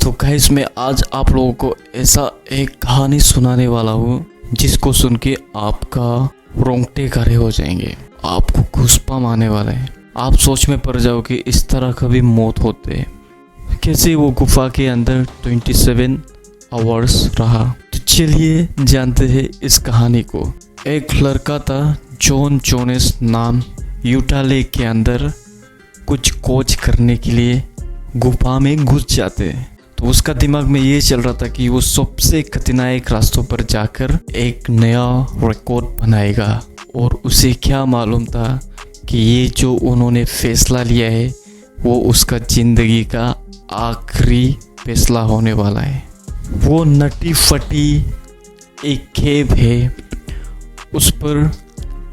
तो गाइस मैं आज आप लोगों को ऐसा एक कहानी सुनाने वाला हूँ जिसको सुन के आपका रोंगटे खड़े हो जाएंगे, आपको घूसपम आने वाला है। आप सोच में पड़ जाओगे इस तरह का भी मौत होते हैं। कैसे वो गुफा के अंदर 27 आवर्स रहा। तो चलिए जानते हैं इस कहानी को। एक लड़का था जॉन जोनेस नाम, यूटा लेक के अंदर कुछ खोज करने के लिए गुफा में घुस जाते हैं। तो उसका दिमाग में ये चल रहा था कि वो सबसे खतरनाक रास्तों पर जाकर एक नया रिकॉर्ड बनाएगा। और उसे क्या मालूम था कि ये जो उन्होंने फैसला लिया है वो उसका ज़िंदगी का आखिरी फैसला होने वाला है। वो नटी फटी एक केव है, उस पर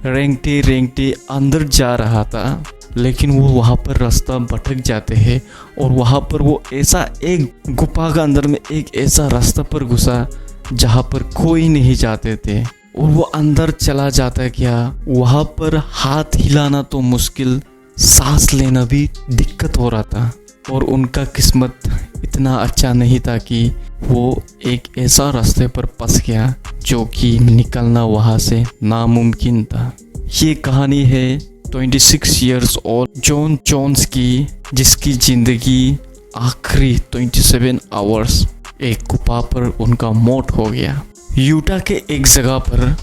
रेंगते रेंगते अंदर जा रहा था, लेकिन वो वहाँ पर रास्ता भटक जाते हैं। और वहाँ पर वो ऐसा एक गुफा के अंदर में एक ऐसा रास्ता पर घुसा जहाँ पर कोई नहीं जाते थे। और वो अंदर चला जाता है, क्या वहाँ पर हाथ हिलाना तो मुश्किल, सांस लेना भी दिक्कत हो रहा था। और उनका किस्मत इतना अच्छा नहीं था कि वो एक ऐसा रास्ते पर फंस गया जो कि निकलना वहाँ से नामुमकिन था। ये कहानी है 26 इयर्स ओल्ड जॉन जोन्स की, जिसकी ज़िंदगी आखिरी 27 आवर्स एक गुफा पर उनका मौत हो गया। यूटा के एक जगह पर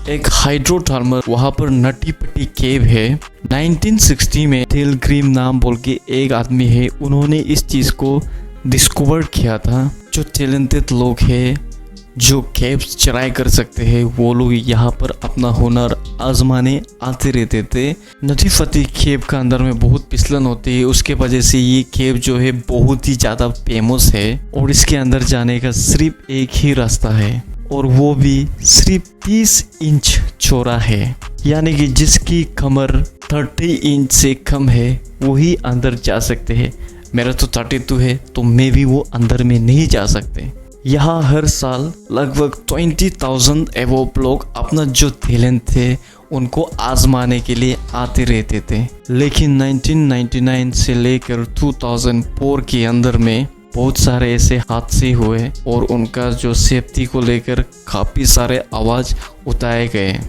एक हाइड्रोथर्मल, वहाँ पर नटी पटी केव है। 1960 में टेल ग्रीम नाम बोल के एक आदमी है, उन्होंने इस चीज़ को डिस्कवर किया था। जो टैलेंटेड लोग हैं जो केव्स ट्राई कर सकते हैं, वो लोग यहाँ पर अपना हुनर आजमाने आते रहते थे। नटी फटी केव का अंदर में बहुत फिसलन होती है, उसके वजह से ये केव जो है बहुत ही ज़्यादा फेमस है। और इसके अंदर जाने का सिर्फ एक ही रास्ता है, और वो भी सिर्फ 30 इंच चौड़ा है। यानी कि जिसकी कमर 30 इंच से कम है वही अंदर जा सकते हैं। मेरा तो 32 है, तो मैं भी वो अंदर में नहीं जा सकते। यहाँ हर साल लगभग 20,000 एवोप लोग अपना जो टैलेंट थे उनको आजमाने के लिए आते रहते थे। लेकिन 1999 से लेकर 2004 के अंदर में बहुत सारे ऐसे हादसे हुए और उनका जो सेफ्टी को लेकर काफ़ी सारे आवाज़ उठाए गए।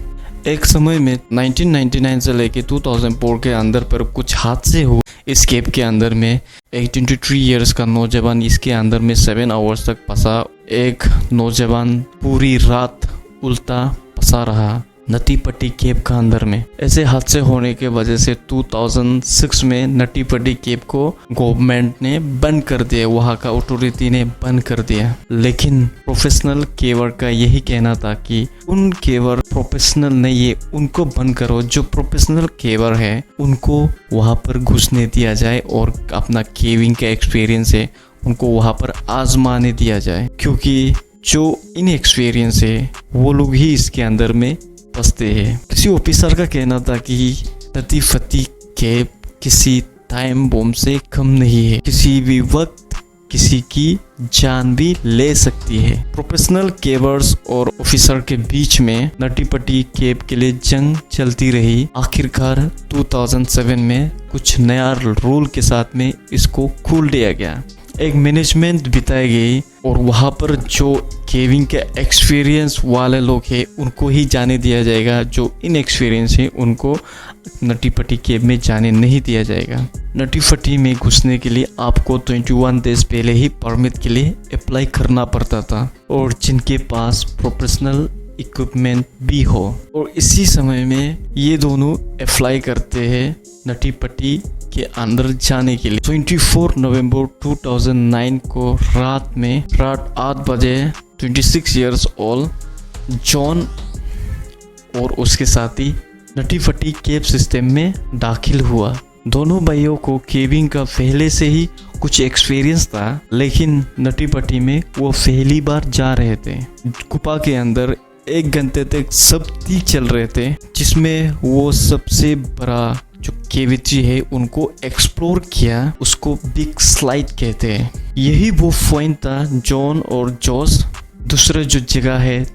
एक समय में 1999 से लेकर 2004 के अंदर पर कुछ हादसे हुए इस केव के अंदर में। एक 23 इयर्स का नौजवान इसके अंदर में 7 आवर्स तक फंसा। एक नौजवान पूरी रात उल्टा फंसा रहा नटी पट्टी केव का अंदर में। ऐसे हादसे होने के वजह से 2006 में नटी पट्टी केव को गवर्नमेंट ने बंद कर दिया, वहाँ का अथॉरिटी ने बंद कर दिया। लेकिन प्रोफेशनल केवर का यही कहना था कि उन केवर प्रोफेशनल नहीं है, उनको बंद करो। जो प्रोफेशनल केवर है उनको वहाँ पर घुसने दिया जाए और अपना केविंग का एक्सपीरियंस है उनको वहाँ पर आजमाने दिया जाए, क्योंकि जो इनएक्सपीरियंस है वो लोग ही इसके अंदर में फंसते हैं। किसी ऑफिसर का कहना था कि नटी फटी केव किसी टाइम बम से कम नहीं है, किसी भी वक्त किसी की जान भी ले सकती है। प्रोफेशनल केवर्स और ऑफिसर के बीच में नटी पटी केव के लिए जंग चलती रही। आखिरकार 2007 में कुछ नया रूल के साथ में इसको खोल दिया गया। एक मैनेजमेंट बिताई गई और वहाँ पर जो केविंग के एक्सपीरियंस वाले लोग हैं उनको ही जाने दिया जाएगा, जो इनएक्सपीरियंस है उनको नटी पटी केव में जाने नहीं दिया जाएगा। नटी फटी में घुसने के लिए आपको 21 डेज पहले ही परमिट के लिए अप्लाई करना पड़ता था, और जिनके पास प्रोफेशनल इक्विपमेंट भी हो। और इसी समय में ये दोनों अप्लाई करते हैं नटी पटी के अंदर जाने के लिए। 24 नवंबर 2009 को रात 8 बजे 26 इयर्स ओल्ड जॉन और उसके साथी नटी फटी केव सिस्टम में दाखिल हुआ। दोनों भाइयों को केविंग का पहले से ही कुछ एक्सपीरियंस था, लेकिन नटी पटी में वो पहली बार जा रहे थे। गुफा के अंदर 1 घंटे तक सब ठीक चल रहे थे, जिसमें वो सबसे बड़ा जो केविटी है उनको एक्सप्लोर किया। उसको बिग स्लाइड कहते हैं। यही वो पॉइंट था जॉन और जॉस दूसरे जो जगह है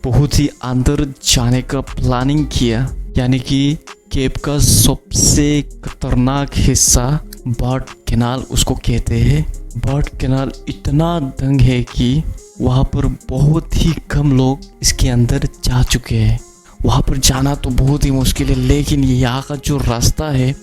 बहुत ही अंदर जाने का प्लानिंग किया। यानी कि केव का सबसे खतरनाक हिस्सा बर्ड कैनाल उसको कहते हैं। बर्ड कैनाल इतना तंग है कि वहाँ पर बहुत ही कम लोग इसके अंदर जा चुके हैं। वहाँ पर जाना तो बहुत ही मुश्किल है, लेकिन यहाँ का जो रास्ता है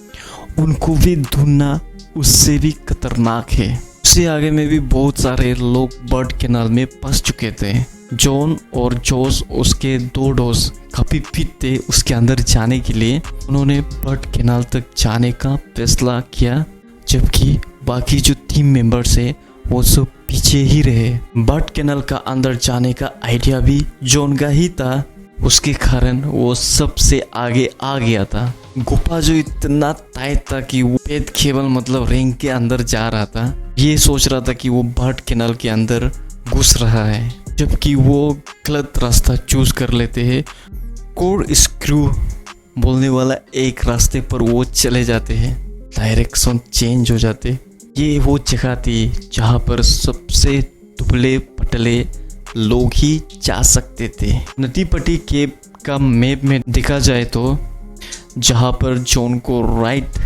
उनको भी ढूंढना उससे भी खतरनाक है। उससे आगे में भी बहुत सारे लोग बर्ड कैनाल में फंस चुके थे। जॉन और जोस उसके 2 दोस्त काफी फिट थे उसके अंदर जाने के लिए। उन्होंने बर्ड कैनाल तक जाने का फैसला किया, जबकि बाकी जो टीम मेंबर्स है वो सब पीछे ही रहे। बर्ड कैनाल का अंदर जाने का आइडिया भी जॉन का ही था, उसके कारण वो सबसे आगे आ गया था। गुफा जो इतना टाइट था कि वो पेट केवल मतलब रिंग के अंदर जा रहा था। ये सोच रहा था कि वो बर्ड कैनाल के अंदर घुस रहा है, जबकि वो गलत रास्ता चूज कर लेते हैं। कोड स्क्रू बोलने वाला एक रास्ते पर वो चले जाते हैं, डायरेक्शन चेंज हो जाते। ये वो जगह थी जहाँ पर सबसे दुबले पतले लोग ही जा सकते थे। नदी पट्टी केव का मैप में देखा जाए तो जहाँ पर जॉन को राइट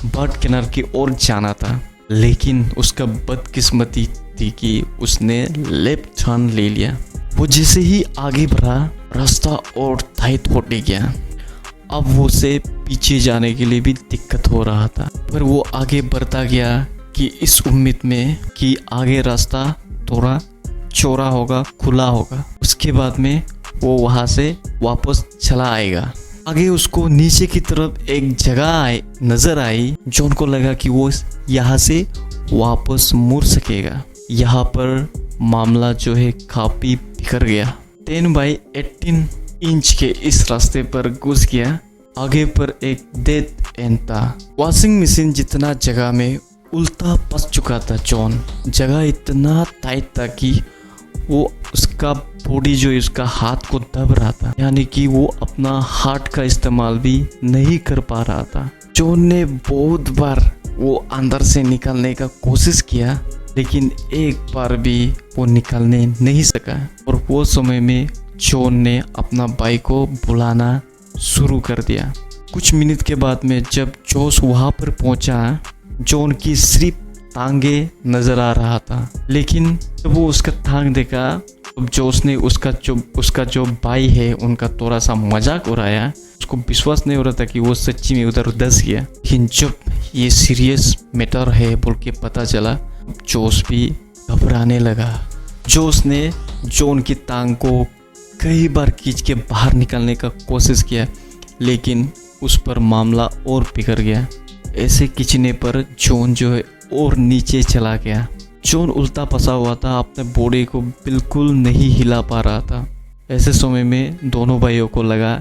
बर्ड कैनाल की ओर जाना था, लेकिन उसका बदकिस्मती थी कि उसने लेफ्ट टर्न ले लिया। वो जैसे ही आगे बढ़ा रास्ता और टाइट होने गया। अब वो से पीछे जाने के लिए भी दिक्कत हो रहा था, पर वो आगे बढ़ता गया कि इस उम्मीद में कि आगे रास्ता थोड़ा चौड़ा होगा, खुला होगा, उसके बाद में वो वहाँ से वापस चला आएगा। आगे उसको नीचे की तरफ एक जगह नजर आई। जॉन को लगा कि वो यहाँ से वापस मुड़ सकेगा। यहाँ पर मामला जो है काफी बिगड़ गया। 10 बाई 18 इंच के इस रास्ते पर घुस गया। आगे पर एक डेड एंड था। वॉशिंग मशीन जितना जगह में उल्टा फंस चुका था जॉन। जगह इतना टाइट था कि वो उसका बॉडी जो इसका हाथ को दब रहा था, यानी कि वो अपना हाथ का इस्तेमाल भी नहीं कर पा रहा था। जॉन ने बहुत बार वो अंदर से निकलने का कोशिश किया, लेकिन एक बार भी वो निकलने नहीं सका। और वो समय में जॉन ने अपना भाई को बुलाना शुरू कर दिया। कुछ मिनट के बाद में जब जोस वहाँ पर पहुँचा, जॉन की सिर्फ टांगे नजर आ रहा था, लेकिन जब वो उसका टांग देखा तो जोस ने उसका जो भाई है उनका थोड़ा सा मजाक उड़ाया। उसको विश्वास नहीं हो रहा था कि वो सच्ची में उधर धंस गया। लेकिन जब ये सीरियस मैटर है बोल के पता चला, जोस भी घबराने लगा। जोस ने जॉन की टांग को कई बार खींच के बाहर निकालने का कोशिश किया, लेकिन उस पर मामला और बिगड़ गया। ऐसे खींचने पर जॉन जो है और नीचे चला गया। जॉन उल्टा फंसा हुआ था, अपने बॉडी को बिल्कुल नहीं हिला पा रहा था। ऐसे समय में दोनों भाइयों को लगा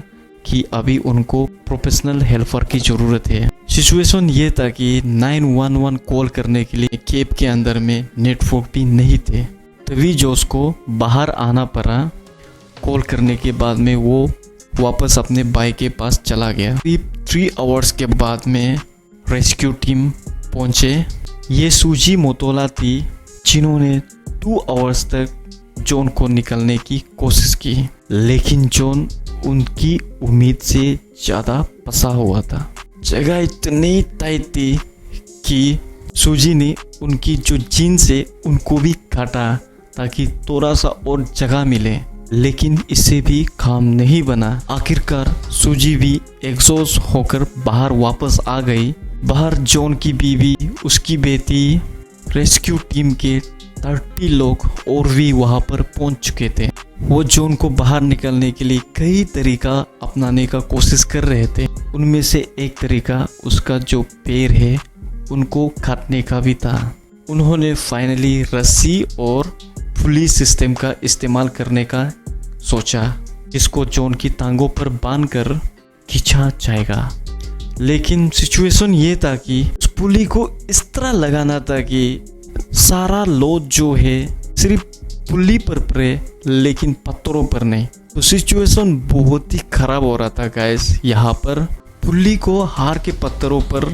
कि अभी उनको प्रोफेशनल हेल्पर की ज़रूरत है। सिचुएशन ये था कि 911 कॉल करने के लिए केव के अंदर में नेटवर्क भी नहीं थे। तभी जोस को बाहर आना पड़ा। कॉल करने के बाद में वो वापस अपने भाई के पास चला गया। करीब 3 आवर्स के बाद में रेस्क्यू टीम पहुंचे। ये सूजी मोतोला थी जिन्होंने 2 आवर्स तक जॉन को निकलने की कोशिश की, लेकिन जॉन उनकी उम्मीद से ज़्यादा फंसा हुआ था। जगह इतनी टाइट थी कि सूजी ने उनकी जो जीन्स है उनको भी काटा ताकि थोड़ा सा और जगह मिले, लेकिन इससे भी काम नहीं बना। आखिरकार सूजी भी एग्जॉस्ट होकर बाहर वापस आ गई। बाहर जॉन की बीवी, उसकी बेटी, रेस्क्यू टीम के 30 लोग और भी वहां पर पहुंच चुके थे। वो जॉन को बाहर निकलने के लिए कई तरीका अपनाने का कोशिश कर रहे थे। उनमें से एक तरीका उसका जो पैर है उनको काटने का भी था। उन्होंने फाइनली रस्सी और पुली सिस्टम का इस्तेमाल करने का सोचा, जिसको जॉन की टांगों पर बांधकर खींचा जाएगा। लेकिन सिचुएशन ये था कि उस पुली को इस तरह लगाना था कि सारा लोड जो है सिर्फ पुली पर पड़े, लेकिन पत्थरों पर नहीं। तो सिचुएशन बहुत ही खराब हो रहा था गाइस। यहाँ पर पुली को हार के पत्थरों पर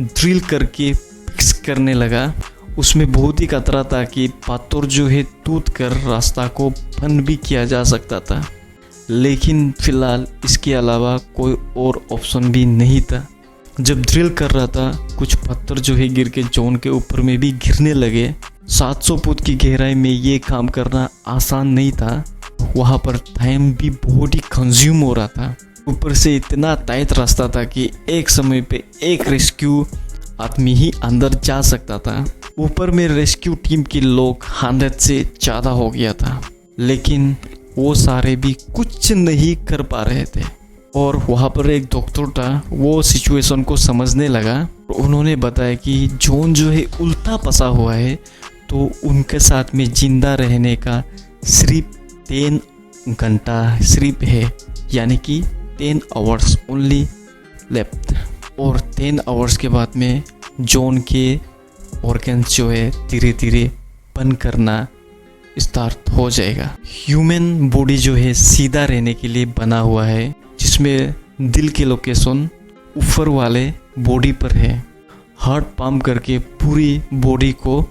ड्रिल करके फिक्स करने लगा। उसमें बहुत ही खतरा था कि पत्थर जो है टूट कर रास्ता को बंद भी किया जा सकता था, लेकिन फिलहाल इसके अलावा कोई और ऑप्शन भी नहीं था। जब ड्रिल कर रहा था, कुछ पत्थर जो है गिर के जॉन के ऊपर में भी गिरने लगे। 700 फुट की गहराई में ये काम करना आसान नहीं था। वहाँ पर टाइम भी बहुत ही कंज्यूम हो रहा था। ऊपर से इतना टाइट रास्ता था कि एक समय पे एक रेस्क्यू आदमी ही अंदर जा सकता था। ऊपर में रेस्क्यू टीम के लोग 100 से ज़्यादा हो गया था, लेकिन वो सारे भी कुछ नहीं कर पा रहे थे। और वहाँ पर एक डॉक्टर था, वो सिचुएशन को समझने लगा। उन्होंने बताया कि जॉन जो है उल्टा फंसा हुआ है, तो उनके साथ में जिंदा रहने का सिर्फ 10 घंटा सिर्फ है, यानी कि 10 आवर्स ओनली लेफ्ट। और 10 आवर्स के बाद में जॉन के ऑर्गन्स जो है धीरे धीरे बंद करना स्टार्ट हो जाएगा। ह्यूमन बॉडी जो है सीधा रहने के लिए बना हुआ है, जिसमें दिल के लोकेशन ऊपर वाले बॉडी पर है। हार्ट पंप करके पूरी बॉडी को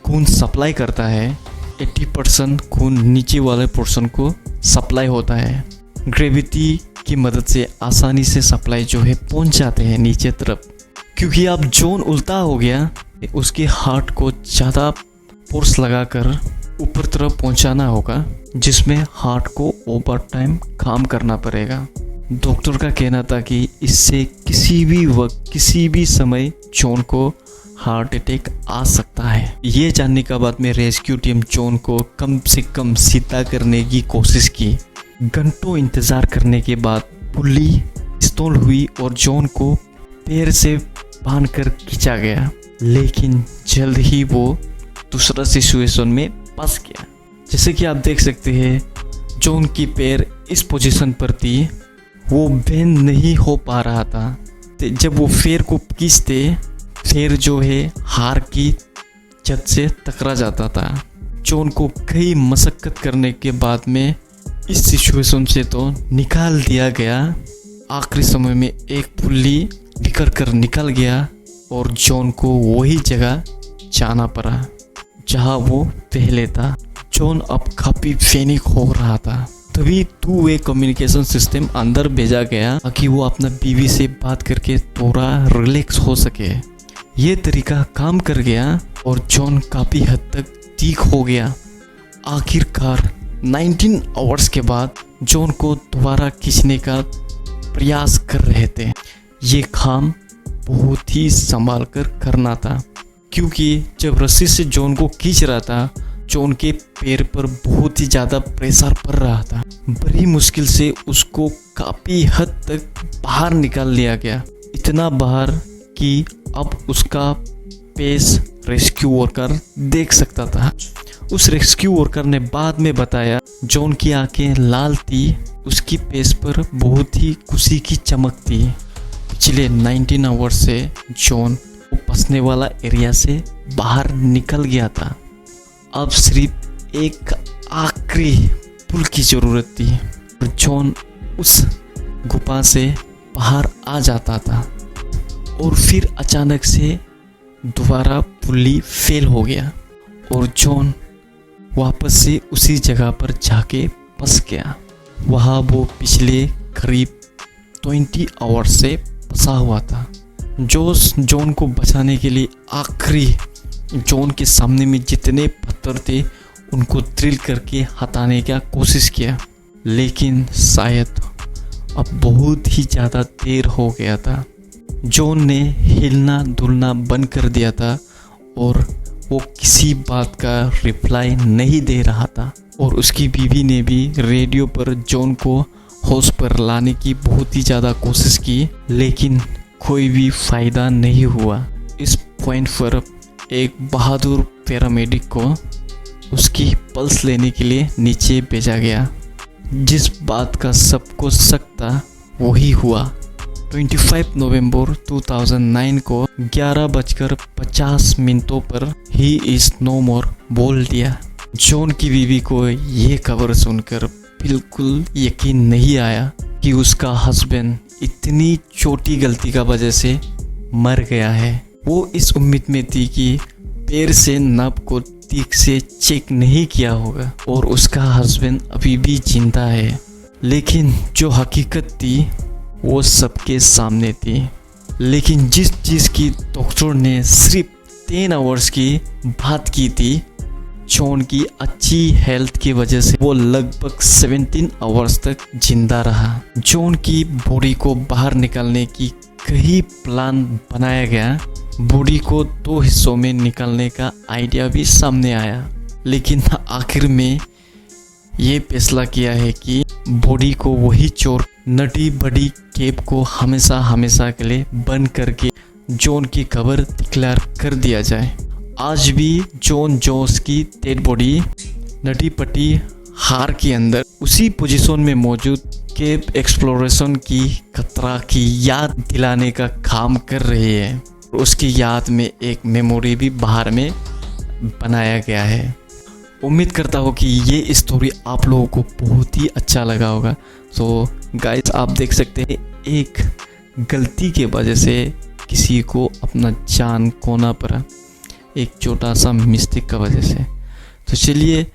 खून सप्लाई करता है। 80% खून नीचे वाले पोर्शन को सप्लाई होता है। ग्रेविटी की मदद से आसानी से सप्लाई जो है पहुंच जाते हैं नीचे तरफ। क्योंकि अब जॉन उल्टा हो गया, उसके हार्ट को ज़्यादा फोर्स लगाकर ऊपर तरफ पहुंचाना होगा, जिसमें हार्ट को ओवर टाइम काम करना पड़ेगा। डॉक्टर का कहना था कि इससे किसी भी वक्त किसी भी समय जॉन को हार्ट अटैक आ सकता है। ये जानने के बाद में रेस्क्यू टीम जॉन को कम से कम सीधा करने की कोशिश की। घंटों इंतज़ार करने के बाद पुल्ली इंस्टॉल हुई और जॉन को पैर से बांधकर खींचा गया, लेकिन जल्द ही वो दूसरा सिचुएशन में फंस गया। जैसे कि आप देख सकते हैं, जॉन की पैर इस पोजीशन पर थी, वो बेंड नहीं हो पा रहा था। जब वो पैर को खींचते, पैर जो है हार की छत से टकरा जाता था। जॉन को कई मशक्कत करने के बाद में इस सिचुएशन से तो निकाल दिया गया। आखिरी समय में एक पुल्ली बिखर कर निकल गया और जॉन को वही जगह जाना पड़ा जहां वो पहले था। जॉन अब काफ़ी पैनिक हो रहा था। तभी 2 वे कम्युनिकेशन सिस्टम अंदर भेजा गया ताकि वो अपना बीवी से बात करके थोड़ा रिलैक्स हो सके। ये तरीका काम कर गया और जॉन काफ़ी हद तक ठीक हो गया। आखिरकार 19 आवर्स के बाद जॉन को दोबारा खींचने का प्रयास कर रहे थे। ये काम बहुत ही संभाल कर करना था, क्योंकि जब रस्सी से जॉन को खींच रहा था, जॉन के पैर पर बहुत ही ज़्यादा प्रेशर पड़ रहा था। बड़ी मुश्किल से उसको काफ़ी हद तक बाहर निकाल लिया गया, इतना बाहर कि अब उसका पेस रेस्क्यू वर्कर देख सकता था। उस रेस्क्यू वर्कर ने बाद में बताया जॉन की आंखें लाल थी, उसकी पेस पर बहुत ही खुशी की चमक थी। पिछले 19 आवर्स से जॉन वो फंसने वाला एरिया से बाहर निकल गया था। अब सिर्फ एक आखिरी पुल की ज़रूरत थी और जॉन उस गुफा से बाहर आ जाता था। और फिर अचानक से दोबारा पुल्ली फेल हो गया और जॉन वापस से उसी जगह पर जाके फंस गया। वहाँ वो पिछले करीब 20 आवर्स से फंसा हुआ था। जॉन को बचाने के लिए आखिरी जॉन के सामने में जितने पत्थर थे उनको ड्रिल करके हटाने का कोशिश किया, लेकिन शायद अब बहुत ही ज़्यादा देर हो गया था। जॉन ने हिलना डुलना बंद कर दिया था और वो किसी बात का रिप्लाई नहीं दे रहा था। और उसकी बीवी ने भी रेडियो पर जॉन को होश पर लाने की बहुत ही ज़्यादा कोशिश की, लेकिन कोई भी फ़ायदा नहीं हुआ। इस पॉइंट पर एक बहादुर पैरामेडिक को उसकी पल्स लेने के लिए नीचे भेजा गया। जिस बात का सबको शक था वही हुआ। 25 नवंबर 2009 को 11:50 पर ही इज़ नो मोर बोल दिया। जॉन की बीवी को ये खबर सुनकर बिल्कुल यकीन नहीं आया कि उसका हस्बैंड इतनी छोटी गलती का वजह से मर गया है। वो इस उम्मीद में थी कि पैर से नब को ठीक से चेक नहीं किया होगा और उसका हस्बैंड अभी भी जिंदा है। लेकिन जो हकीकत थी वो सबके सामने थी। लेकिन जिस चीज़ की डॉक्टर ने सिर्फ 10 आवर्स की बात की थी। जॉन की अच्छी हेल्थ की वजह से वो लगभग 17 आवर्स तक जिंदा रहा। जॉन की बॉडी को बाहर निकालने की कई प्लान बनाया गया। बॉडी को 2 हिस्सों में निकालने का आइडिया भी सामने आया, लेकिन आखिर में ये फैसला किया है कि बॉडी को वही चोर नटी बड़ी केप को हमेशा हमेशा के लिए बंद करके जॉन की कब्र डिक्लेयर कर दिया जाए। आज भी जॉन जोस की डेड बॉडी नटी पट्टी हार के अंदर उसी पोजीशन में मौजूद केप एक्सप्लोरेशन की खतरा की याद दिलाने का काम कर रही है। उसकी याद में एक मेमोरी भी बाहर में बनाया गया है। उम्मीद करता हूँ कि ये स्टोरी आप लोगों को बहुत ही अच्छा लगा होगा। तो गाइस, आप देख सकते हैं एक गलती के वजह से किसी को अपना जान खोना पड़ा, एक छोटा सा मिस्टेक का वजह से। तो चलिए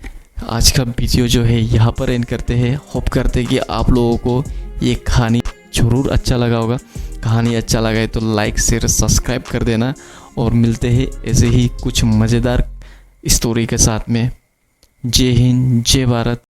आज का वीडियो जो है यहाँ पर एंड करते हैं। होप करते हैं कि आप लोगों को ये कहानी ज़रूर अच्छा लगा होगा। कहानी अच्छा लगा है तो लाइक शेयर सब्सक्राइब कर देना, और मिलते हैं ऐसे ही कुछ मज़ेदार स्टोरी के साथ में। जय हिंद, जय भारत।